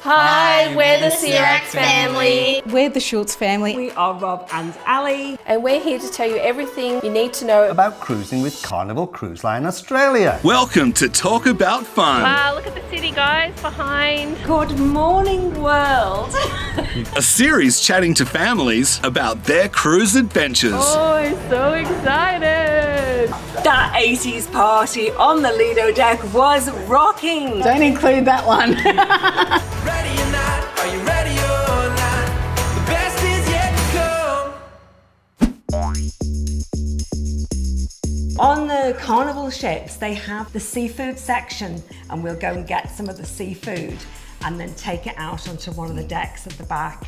Hi, we're the Sirac family. We're the Schultz family. We are Rob and Ali. And we're here to tell you everything you need to know about cruising with Carnival Cruise Line Australia. Welcome to Talk About Fun. Wow, look at the city, guys, behind. Good morning, world. A series chatting to families about their cruise adventures. Oh, I'm so excited. That 80s party on the Lido deck was rocking. Don't include that one. Ready or not, are you ready or not? The best is yet to come. On the Carnival ships, they have the seafood section, and we'll go and get some of the seafood and then take it out onto one of the decks at the back.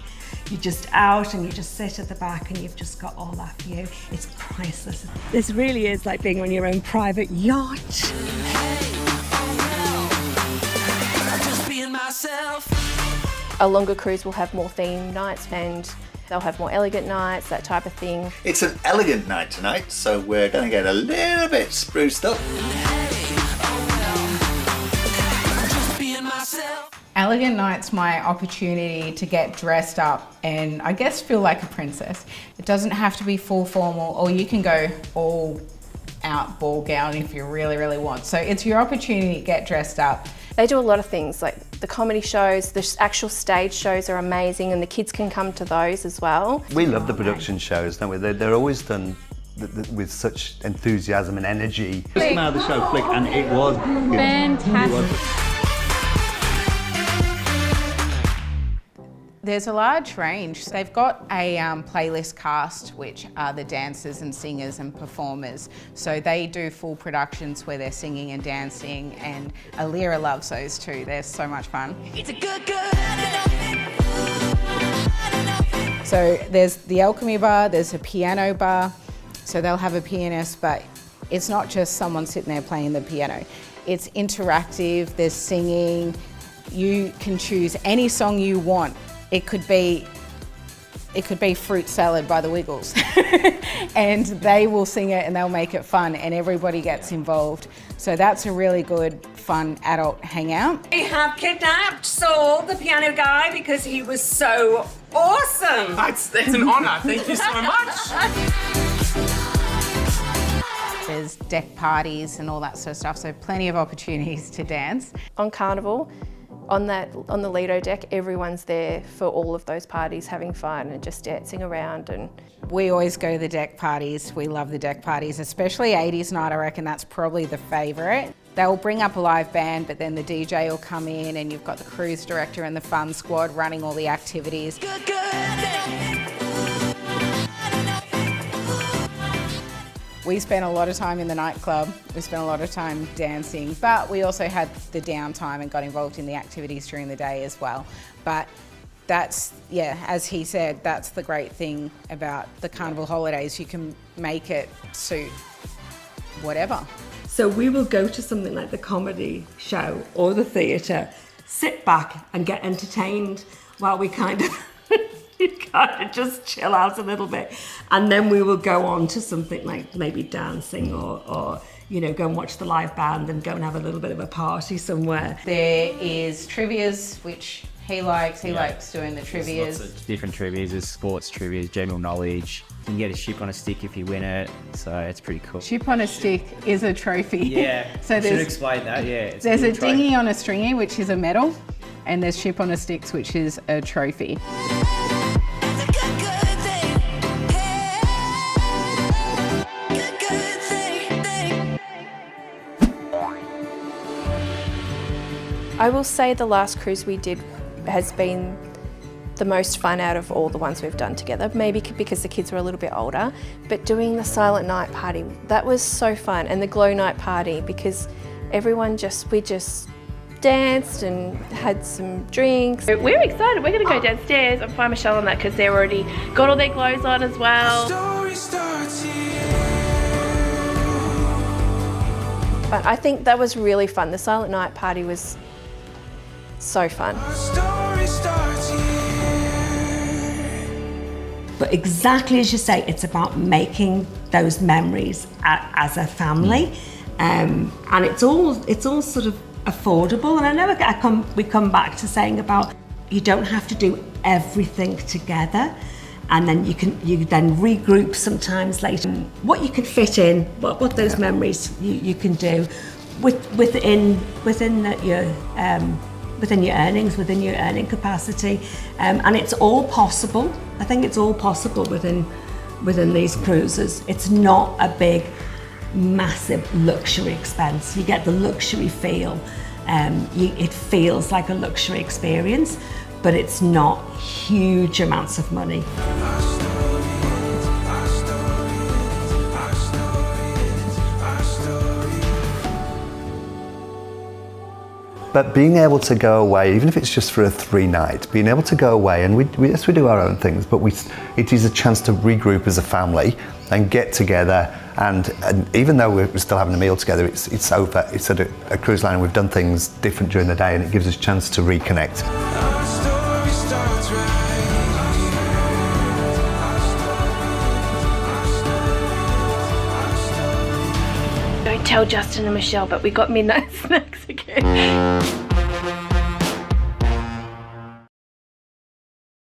You're just out and you just sit at the back and you've just got all that view. It's priceless. This really is like being on your own private yacht. Just being myself. A longer cruise will have more theme nights and they'll have more elegant nights, that type of thing. It's an elegant night tonight, so we're going to get a little bit spruced up. Just being myself. Elegant night's my opportunity to get dressed up and I guess feel like a princess. It doesn't have to be full formal, or you can go all out ball gown if you really, really want. So it's your opportunity to get dressed up. They do a lot of things, like the comedy shows, the actual stage shows are amazing, and the kids can come to those as well. We love the production shows, don't we? They're always done with such enthusiasm and energy. Just came out of the show Flick and it was Fantastic. There's a large range. They've got a playlist cast, which are the dancers and singers and performers. So they do full productions where they're singing and dancing, and Alira loves those too. They're so much fun. It's a good. So there's the Alchemy Bar, there's a piano bar. So they'll have a pianist, but it's not just someone sitting there playing the piano. It's interactive, there's singing. You can choose any song you want. It could be Fruit Salad by the Wiggles and they will sing it and they'll make it fun and everybody gets involved. So that's a really good, fun adult hangout. We have kidnapped Saul, the piano guy, because he was so awesome. That's an honour, thank you so much. There's deck parties and all that sort of stuff, so plenty of opportunities to dance. On Carnival, on the Lido deck, everyone's there for all of those parties, having fun and just dancing around. And we always go to the deck parties. We love the deck parties, especially 80s night. I reckon that's probably the favourite. They'll bring up a live band, but then the DJ will come in and you've got the cruise director and the fun squad running all the activities. We spent a lot of time in the nightclub, we spent a lot of time dancing, but we also had the downtime and got involved in the activities during the day as well. But that's, yeah, as he said, that's the great thing about the Carnival holidays. You can make it suit whatever. So we will go to something like the comedy show or the theatre, sit back and get entertained while we kind of just chill out a little bit, and then we will go on to something like maybe dancing or you know, go and watch the live band and go and have a little bit of a party somewhere. There is trivias, which he likes. He likes doing the trivias. There's lots of different trivias. There's sports trivias, general knowledge. You can get a ship on a stick if you win it, so it's pretty cool. Ship on a stick is a trophy. Yeah, So I should explain that, yeah. There's a dinghy on a stringy, which is a medal, and there's ship on a sticks, which is a trophy. I will say the last cruise we did has been the most fun out of all the ones we've done together, maybe because the kids were a little bit older, but doing the silent night party, that was so fun, and the glow night party, because we just danced and had some drinks. We're excited, we're gonna go downstairs and find Michelle on that because they've already got all their glows on as well. Story starts here. But I think that was really fun. The silent night party was so fun. Our story starts here. But exactly as you say, it's about making those memories as a family, and it's all sort of affordable. And I know we come back to saying about you don't have to do everything together, and then you then regroup sometimes later. What you can fit in, what those memories you can do within your earnings, within your earning capacity, and it's all possible. I think it's all possible within these cruises. It's not a big, massive luxury expense. You get the luxury feel. It feels like a luxury experience, but it's not huge amounts of money. But being able to go away, even if it's just for a 3-night, being able to go away, and we do our own things, but it is a chance to regroup as a family and get together. And even though we're still having a meal together, it's over. It's at a cruise line. We've done things different during the day, and it gives us a chance to reconnect. Our story starts right Don't tell Justin and Michelle, but we got midnight snacks again.